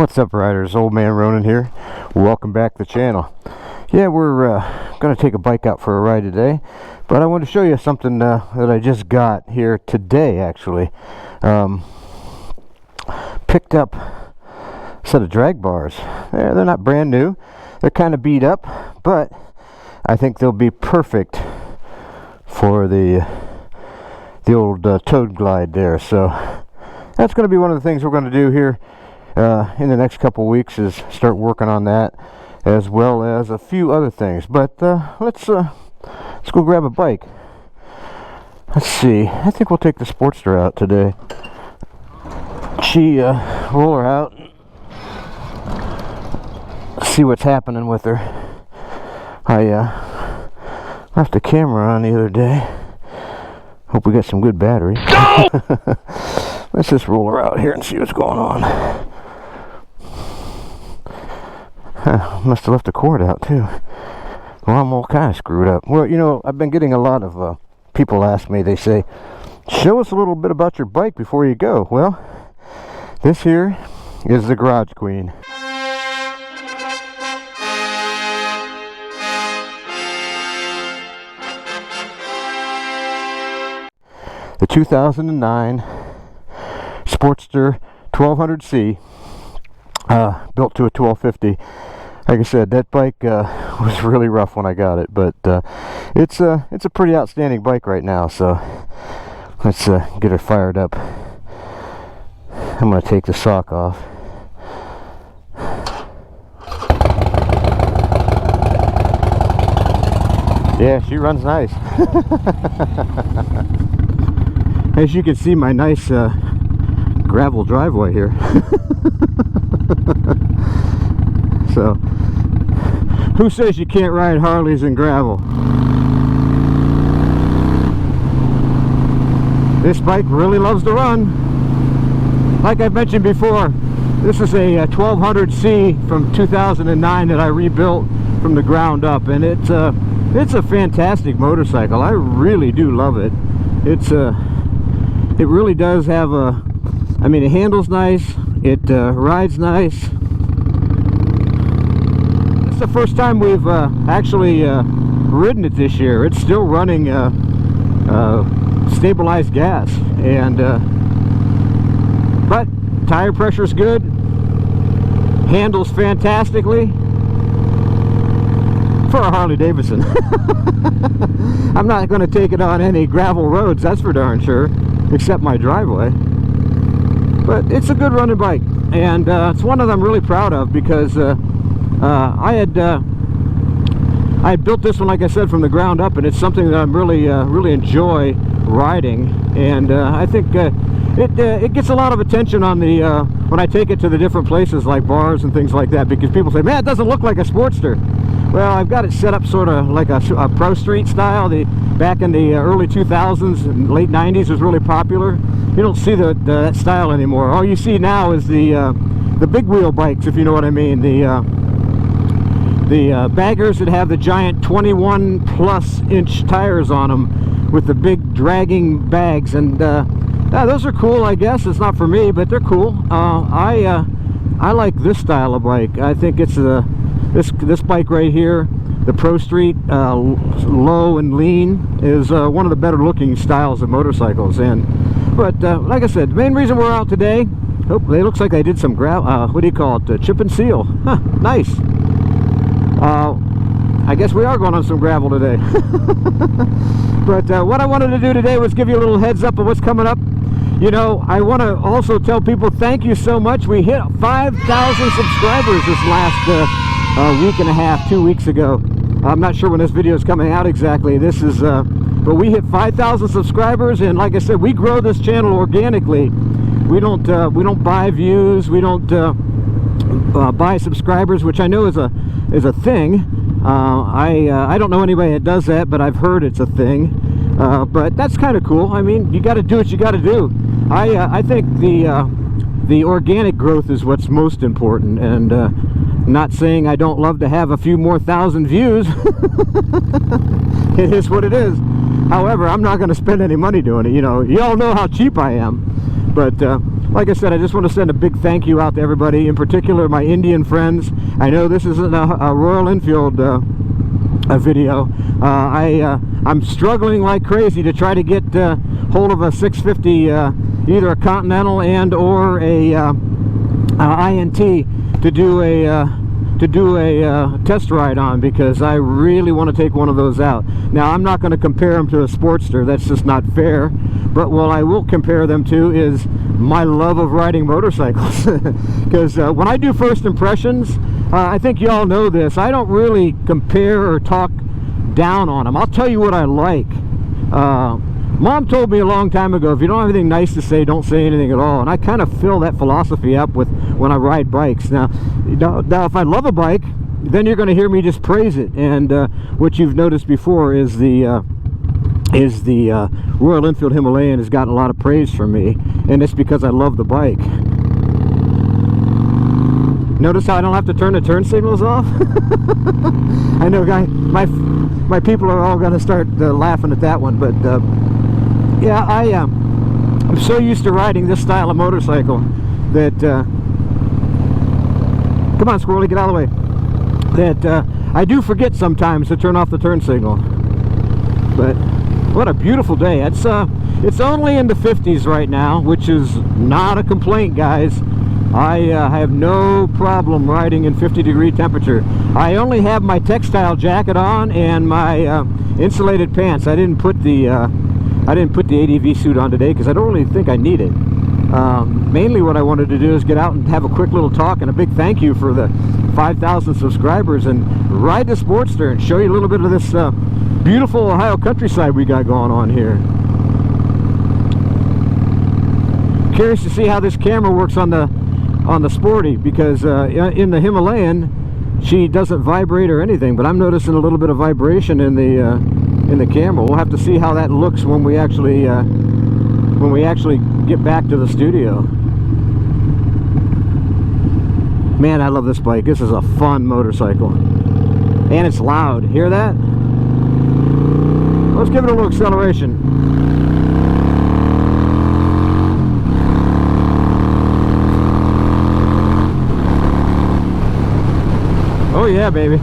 What's up, riders? Old Man Ronin here. Welcome back to the channel. Yeah, we're going to take a bike out for a ride today, but I want to show you something that I just got here today, actually. Picked up a set of drag bars. They're not brand new. They're kind of beat up, but I think they'll be perfect for the old toad glide there. So that's going to be one of the things we're going to do here in the next couple weeks, is start working on that, as well as a few other things. But let's go grab a bike. Let's see, I think we'll take the Sportster out today. Roll her out, see what's happening with her. I left the camera on the other day. Hope we got some good battery. Let's just roll her out here and see what's going on. Must have left the cord out too. Well, I'm all kind of screwed up. Well, you know, I've been getting a lot of people ask me, they say, show us a little bit about your bike before you go. Well, this here is the Garage Queen. The 2009 Sportster 1200C, built to a 1250. Like I said, that bike was really rough when I got it, but it's a pretty outstanding bike right now. So let's get her fired up. I'm going to take the sock off. Yeah, she runs nice. As you can see, my nice gravel driveway here. So, who says you can't ride Harleys in gravel? This bike really loves to run. Like I mentioned before, this is a 1200C from 2009 that I rebuilt from the ground up, and it's a fantastic motorcycle. I really do love it. It really does have I mean, it handles nice, it rides nice. It's the first time we've actually ridden it this year. It's still running stabilized gas, and but tire pressure is good, handles fantastically for a Harley Davidson. I'm not going to take it on any gravel roads, that's for darn sure, except my driveway. But it's a good running bike, and it's one that I'm really proud of, because I had built this one, like I said, from the ground up, and it's something that I'm really enjoy riding. And I think it gets a lot of attention on the when I take it to the different places like bars and things like that, because people say, man, it doesn't look like a Sportster. Well, I've got it set up sort of like a Pro Street style. Back in the early 2000s and late 90s was really popular. You don't see that style anymore. All you see now is the big wheel bikes, if you know what I mean. The baggers that have the giant 21+ inch tires on them with the big dragging bags, and those are cool. I guess it's not for me, but they're cool. I like this style of bike. I think it's this bike right here, the Pro Street, low and lean, is one of the better looking styles of motorcycles. But like I said, the main reason we're out today, oh, it looks like I did some what do you call it, chip and seal. Huh, nice. I guess we are going on some gravel today. But what I wanted to do today was give you a little heads up of what's coming up. You know, I want to also tell people thank you so much. We hit 5,000 subscribers this last week and a half, 2 weeks ago. I'm not sure when this video is coming out exactly. This is, but we hit 5,000 subscribers, and like I said, we grow this channel organically. We don't buy views. We don't buy subscribers, which I know is a thing. I don't know anybody that does that, but I've heard it's a thing. But that's kind of cool. I mean, you got to do what you got to do. I think the organic growth is what's most important, and not saying I don't love to have a few more thousand views. It is what it is. However, I'm not going to spend any money doing it. You know, you all know how cheap I am. But like I said, I just want to send a big thank you out to everybody, in particular my Indian friends. I know this isn't a Royal Enfield video. I'm struggling like crazy to try to get hold of a 650, either a Continental and or a INT to do a test ride on, because I really want to take one of those out. Now, I'm not going to compare them to a Sportster. That's just not fair. But what I will compare them to is my love of riding motorcycles. Because when I do first impressions, I think you all know this, I don't really compare or talk down on them. I'll tell you what I like. Mom told me a long time ago, if you don't have anything nice to say, don't say anything at all. And I kind of fill that philosophy up with when I ride bikes. Now if I love a bike, then you're going to hear me just praise it. And what you've noticed before is the Royal Enfield Himalayan has gotten a lot of praise from me, and it's because I love the bike. Notice how I don't have to turn the turn signals off? I know, guy, my people are all going to start laughing at that one, but yeah, I'm so used to riding this style of motorcycle that come on, Squirrely, get out of the way, that I do forget sometimes to turn off the turn signal. But what a beautiful day. It's only in the 50s right now, which is not a complaint, guys. I have no problem riding in 50-degree temperature. I only have my textile jacket on and my insulated pants. I didn't put the ADV suit on today because I don't really think I need it. Mainly what I wanted to do is get out and have a quick little talk, and a big thank you for the 5,000 subscribers, and ride the Sportster and show you a little bit of this beautiful Ohio countryside we got going on here. Curious to see how this camera works on the Sporty, because in the Himalayan she doesn't vibrate or anything, but I'm noticing a little bit of vibration in the camera. We'll have to see how that looks when we actually get back to the studio. Man, I love this bike. This is a fun motorcycle, and it's loud. Hear that? Let's give it a little acceleration. Oh yeah, baby.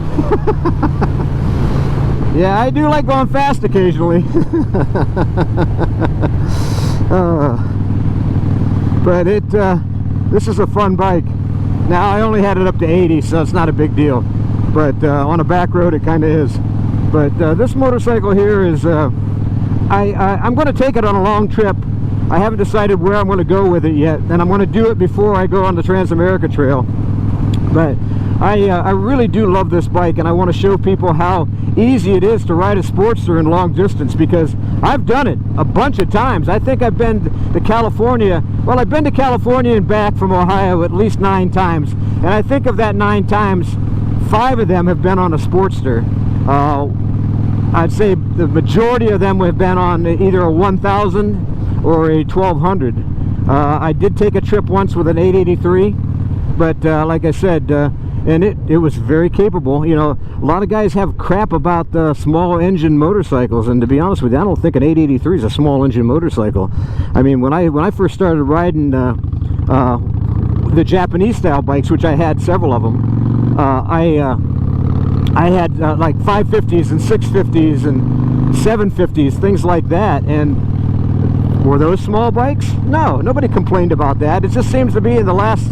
Yeah, I do like going fast occasionally. But this is a fun bike. Now, I only had it up to 80, so it's not a big deal. But on a back road, it kind of is. But this motorcycle here is, I'm going to take it on a long trip. I haven't decided where I'm going to go with it yet, and I'm going to do it before I go on the Trans-America Trail. But I really do love this bike, and I want to show people how easy it is to ride a Sportster in long distance, because I've done it a bunch of times. I think I've been to California. Well, I've been to California and back from Ohio at least 9 times, and I think of that 9 times, 5 of them have been on a Sportster. I'd say the majority of them have been on either a 1000 or a 1200. I did take a trip once with an 883, but like I said, and it was very capable. You know, a lot of guys have crap about small engine motorcycles, and to be honest with you, I don't think an 883 is a small engine motorcycle. I mean, when I first started riding the Japanese style bikes, which I had several of them, I had like 550s and 650s and 750s, things like that. And were those small bikes? No, nobody complained about that. It just seems to be in the last,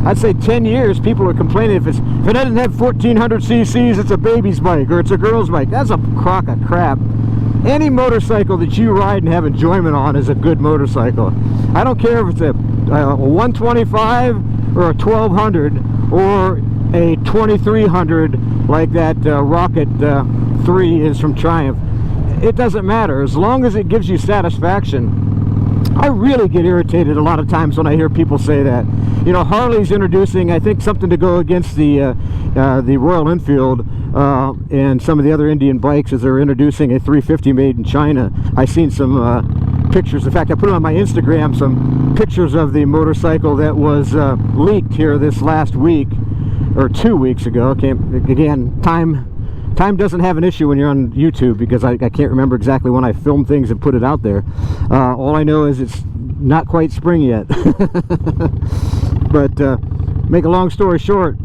I'd say 10 years, people are complaining if it doesn't have 1400 cc's, it's a baby's bike or it's a girl's bike. That's a crock of crap. Any motorcycle that you ride and have enjoyment on is a good motorcycle. I don't care if it's a 125 or a 1200 or a 2300 like that Rocket 3 is from Triumph. It doesn't matter as long as it gives you satisfaction. I really get irritated a lot of times when I hear people say that. You know, Harley's introducing, I think, something to go against the Royal Enfield and some of the other Indian bikes, as they're introducing a 350 made in China. I've seen some pictures. In fact, I put on my Instagram some pictures of the motorcycle that was leaked here this last week, or 2 weeks ago. Again, time doesn't have an issue when you're on YouTube, because I can't remember exactly when I filmed things and put it out there. All I know is it's not quite spring yet. But make a long story short,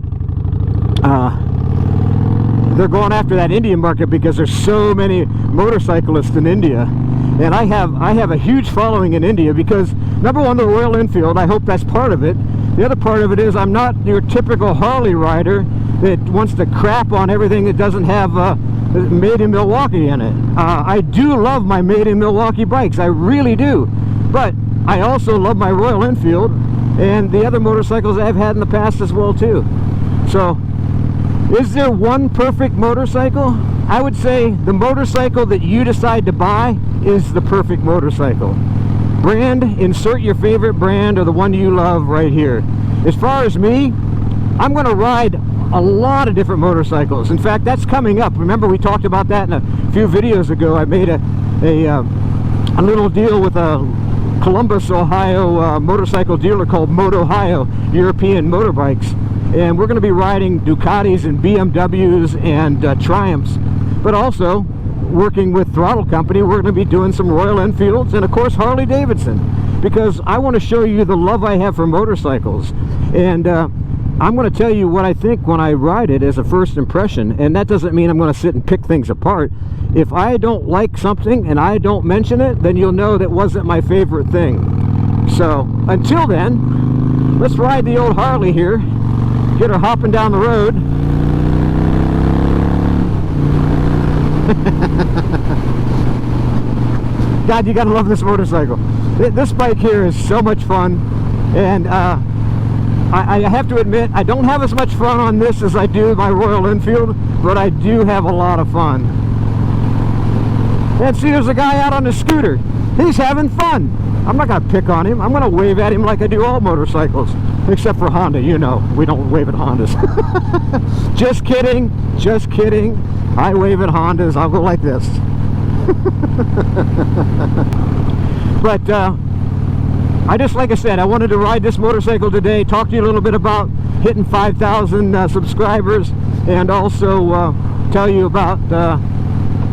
they're going after that Indian market because there's so many motorcyclists in India. And I have a huge following in India because, number one, the Royal Enfield, I hope that's part of it. The other part of it is I'm not your typical Harley rider that wants to crap on everything that doesn't have made in Milwaukee in it. I do love my made in Milwaukee bikes, I really do. But I also love my Royal Enfield and the other motorcycles I've had in the past as well too. So, is there one perfect motorcycle? I would say the motorcycle that you decide to buy is the perfect motorcycle. Brand, insert your favorite brand or the one you love right here. As far as me, I'm going to ride a lot of different motorcycles. In fact, that's coming up. Remember, we talked about that in a few videos ago. I made a little deal with a Columbus, Ohio motorcycle dealer called Ohio European Motorbikes. And we're going to be riding Ducatis and BMWs and Triumphs. But also, working with Throttle Company, we're going to be doing some Royal Enfields and of course Harley Davidson, because I want to show you the love I have for motorcycles. And I'm going to tell you what I think when I ride it as a first impression, and that doesn't mean I'm going to sit and pick things apart. If I don't like something and I don't mention it, then you'll know that wasn't my favorite thing. So until then, let's ride the old Harley here, get her hopping down the road. God, you gotta love this motorcycle. This bike here is so much fun, and I have to admit, I don't have as much fun on this as I do my Royal Enfield, but I do have a lot of fun. And see, there's a guy out on a scooter. He's having fun. I'm not gonna pick on him. I'm gonna wave at him like I do all motorcycles, except for Honda. You know, we don't wave at Hondas. Just kidding, just kidding. I wave at Hondas. I'll go like this. But like I said, I wanted to ride this motorcycle today, talk to you a little bit about hitting 5,000 subscribers, and also tell you about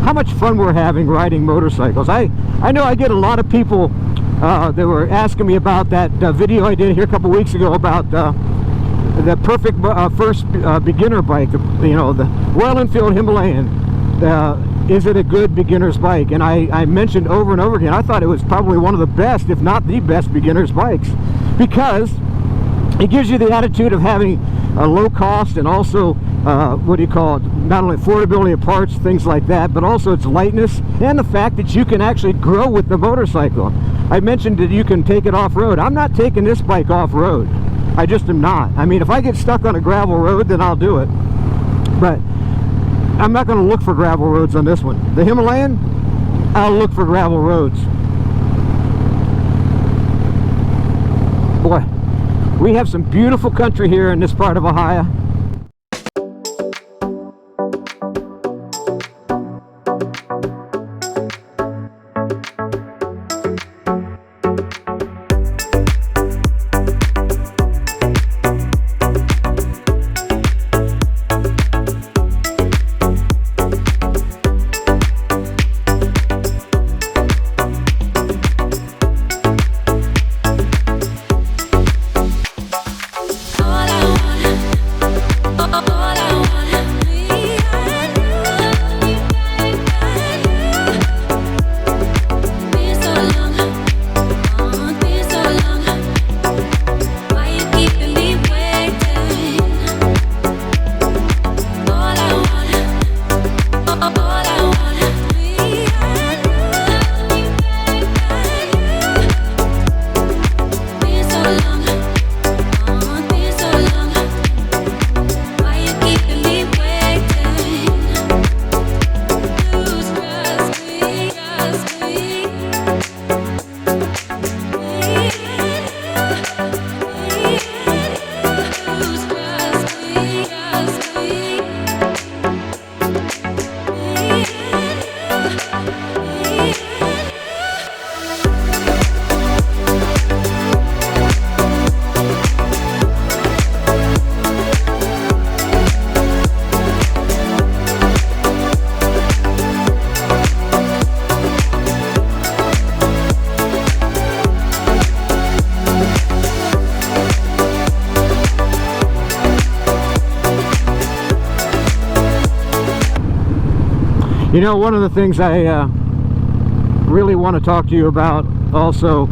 how much fun we're having riding motorcycles. I know I get a lot of people that were asking me about that video I did here a couple weeks ago about the perfect first beginner bike, you know, the Royal Enfield Himalayan. Is it a good beginner's bike? And I mentioned over and over again, I thought it was probably one of the best, if not the best, beginner's bikes, because it gives you the attitude of having a low cost and also what do you call it, not only affordability of parts, things like that, but also its lightness and the fact that you can actually grow with the motorcycle. I mentioned that you can take it off-road. I'm not taking this bike off-road. I just am not. I mean, if I get stuck on a gravel road, then I'll do it, but I'm not going to look for gravel roads on this one. The Himalayan, I'll look for gravel roads. Boy, we have some beautiful country here in this part of Ohio. You know, one of the things I really want to talk to you about also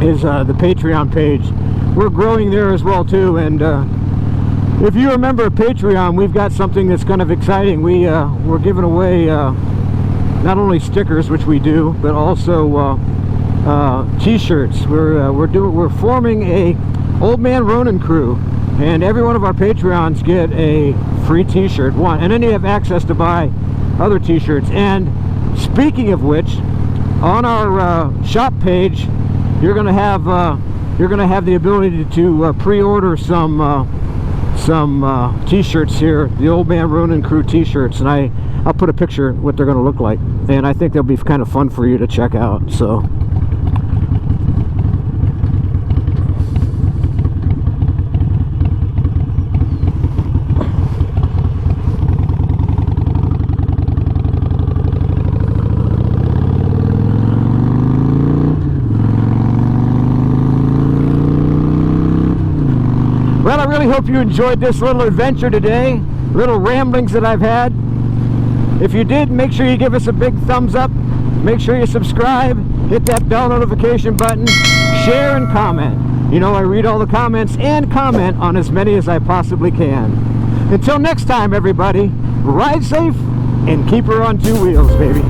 is the Patreon page. We're growing there as well too, and if you remember Patreon, we've got something that's kind of exciting. We're giving away not only stickers, which we do, but also t-shirts. We're forming a Old Man Ronin crew, and every one of our Patreons get a free t-shirt, one, and then you have access to buy other t-shirts. And speaking of which, on our shop page, you're going to have the ability to pre-order some t-shirts here, the Old Man Ronin crew t-shirts, and I'll put a picture of what they're going to look like, and I think they'll be kind of fun for you to check out. So well, I really hope you enjoyed this little adventure today, little ramblings that I've had. If you did, make sure you give us a big thumbs up, make sure you subscribe, hit that bell notification button, share and comment. You know, I read all the comments and comment on as many as I possibly can. Until next time, everybody, ride safe and keep her on two wheels, baby.